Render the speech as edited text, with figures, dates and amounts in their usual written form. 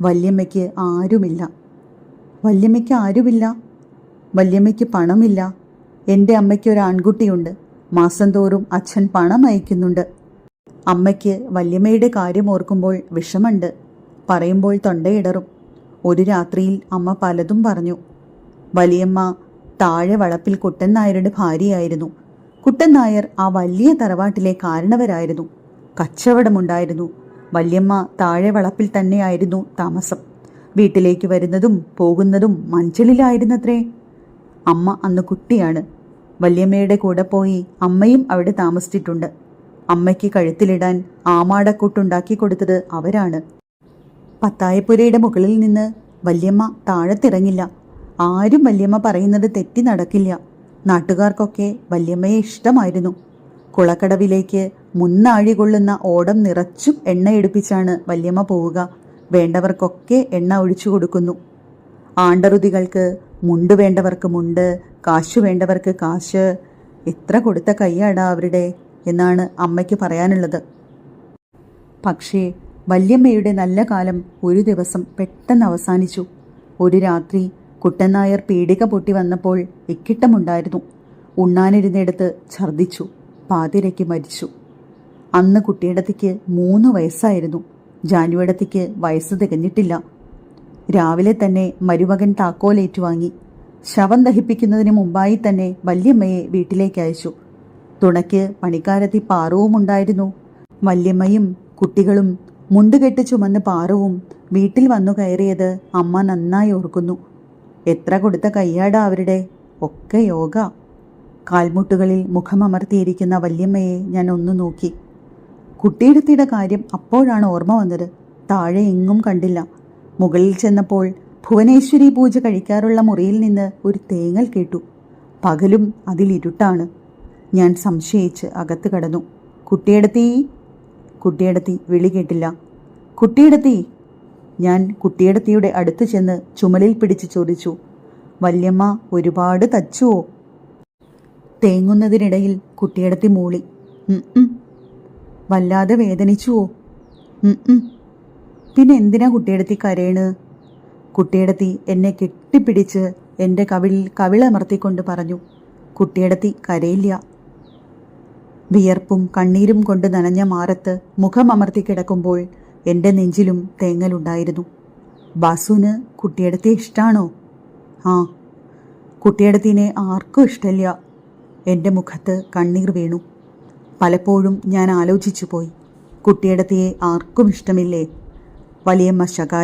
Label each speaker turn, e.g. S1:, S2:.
S1: വല്യമ്മയ്ക്ക് ആരുമില്ല. വല്യമ്മയ്ക്ക് ആരുമില്ല. വല്യമ്മയ്ക്ക് പണമില്ല. എൻ്റെ അമ്മയ്ക്ക് ഒരു ആൺകുട്ടിയുണ്ട്. മാസം തോറും അച്ഛൻ പണം അയക്കുന്നുണ്ട്. അമ്മയ്ക്ക് വല്യമ്മയുടെ കാര്യം ഓർക്കുമ്പോൾ വിഷമുണ്ട്. പറയുമ്പോൾ തൊണ്ടയിടറും. ഒരു രാത്രിയിൽ അമ്മ പലതും പറഞ്ഞു. വലിയമ്മ താഴെ വളപ്പിൽ കുട്ടൻ നായരുടെ ഭാര്യയായിരുന്നു. കുട്ടൻ നായർ ആ വലിയ തറവാട്ടിലെ കാരണവരായിരുന്നു. കച്ചവടമുണ്ടായിരുന്നു. വല്യമ്മ താഴെ വളപ്പിൽ തന്നെയായിരുന്നു താമസം. വീട്ടിലേക്ക് വരുന്നതും പോകുന്നതും മഞ്ചളിലായിരുന്നത്രേ. അമ്മ അന്ന് കുട്ടിയാണ്. വല്യമ്മയുടെ കൂടെ പോയി അമ്മയും അവിടെ താമസിച്ചിട്ടുണ്ട്. അമ്മയ്ക്ക് കഴുത്തിലിടാൻ ആമാടക്കൂട്ടുണ്ടാക്കി കൊടുത്തത് അവരാണ്. പത്തായപ്പുരയുടെ മുകളിൽ നിന്ന് വല്യമ്മ താഴത്തിറങ്ങില്ല. ആരും വല്യമ്മ പറയുന്നത് തെറ്റി നടക്കില്ല. നാട്ടുകാർക്കൊക്കെ വല്യമ്മയെ ഇഷ്ടമായിരുന്നു. കുളക്കടവിലേക്ക് മുന്നാഴി കൊള്ളുന്ന ഓടം നിറച്ചും എണ്ണയെടുപ്പിച്ചാണ് വല്യമ്മ പോവുക. വേണ്ടവർക്കൊക്കെ എണ്ണ ഒഴിച്ചു കൊടുക്കുന്നു. ആണ്ടറുതികൾക്ക് മുണ്ട് വേണ്ടവർക്ക് മുണ്ട്, കാശു വേണ്ടവർക്ക് കാശ്. എത്ര കൊടുത്ത കയ്യാടാ അവരുടെ എന്നാണ് അമ്മയ്ക്ക് പറയാനുള്ളത്. പക്ഷേ വല്യമ്മയുടെ നല്ല കാലം ഒരു ദിവസം പെട്ടെന്ന് അവസാനിച്ചു. ഒരു രാത്രി കുട്ടൻ നായർ പീടിക പൊട്ടി വന്നപ്പോൾ ഇക്കിട്ടമുണ്ടായിരുന്നു. ഉണ്ണാനിരുന്നിടത്ത് ഛർദ്ദിച്ചു. പാതിരയ്ക്ക് മരിച്ചു. അന്ന് കുട്ടിയിടത്തിക്ക് 3 വയസ്സായിരുന്നു. ജാനുവിടത്തിക്ക് വയസ്സ് തികഞ്ഞിട്ടില്ല. രാവിലെ തന്നെ മരുമകൻ താക്കോലേറ്റുവാങ്ങി. ശവം ദഹിപ്പിക്കുന്നതിന് മുമ്പായി തന്നെ വല്യമ്മയെ വീട്ടിലേക്ക് അയച്ചു. തുണയ്ക്ക് പണിക്കാരത്തി പാറുവുമുണ്ടായിരുന്നു. വല്യമ്മയും കുട്ടികളും മുണ്ടുകെട്ട് ചുമന്ന് പാറുവും വീട്ടിൽ വന്നു കയറിയത് അമ്മ നന്നായി ഓർക്കുന്നു. എത്ര കൊടുത്ത കയ്യാടാ അവരുടെ. ഒക്കെ യോഗ. കാൽമുട്ടുകളിൽ മുഖമമർത്തിയിരിക്കുന്ന വല്യമ്മയെ ഞാൻ ഒന്ന് നോക്കി. കുട്ടിയെടുത്തിയുടെ കാര്യം അപ്പോഴാണ് ഓർമ്മ വന്നത്. താഴെ എങ്ങും കണ്ടില്ല. മുകളിൽ ചെന്നപ്പോൾ ഭുവനേശ്വരി പൂജ കഴിക്കാറുള്ള മുറിയിൽ നിന്ന് ഒരു തേങ്ങൽ കേട്ടു. പകലും അതിലിരുട്ടാണ്. ഞാൻ സംശയിച്ച് അകത്ത് കടന്നു. കുട്ടിയെടുത്തി. കുട്ടിയെടുത്തി വിളി കേട്ടില്ല. കുട്ടിയെടുത്തി. ഞാൻ കുട്ടിയെടുത്തിയുടെ അടുത്ത് ചെന്ന് ചുമലിൽ പിടിച്ച് ചോദിച്ചു, വല്യമ്മ ഒരുപാട് തച്ചുവോ? തേങ്ങുന്നതിനിടയിൽ കുട്ടിയെടുത്തി മൂളി, വല്ലാതെ വേദനിച്ചുവോ? പിന്നെ എന്തിനാ കുട്ടിയെടുത്തി കരയണ്? കുട്ടിയെടുത്തി എന്നെ കെട്ടിപ്പിടിച്ച് എൻ്റെ കവിളമർത്തിക്കൊണ്ട് പറഞ്ഞു, കുട്ടിയെടുത്തി കരയില്ല. വിയർപ്പും കണ്ണീരും കൊണ്ട് നനഞ്ഞ മാറത്ത് മുഖമമർത്തി കിടക്കുമ്പോൾ എൻ്റെ നെഞ്ചിലും തേങ്ങലുണ്ടായിരുന്നു. ബാസുവിന് കുട്ടിയെടുത്തി ഇഷ്ടാണോ? ആ. കുട്ടിയെടുത്തിനെ ആർക്കും ഇഷ്ടമില്ല. എൻ്റെ മുഖത്ത് കണ്ണീർ വീണു. പലപ്പോഴും ഞാൻ ആലോചിച്ചു പോയി, കുട്ടിയെടുത്തിയെ ആർക്കും ഇഷ്ടമില്ലേ? വലിയമ്മ ശകാ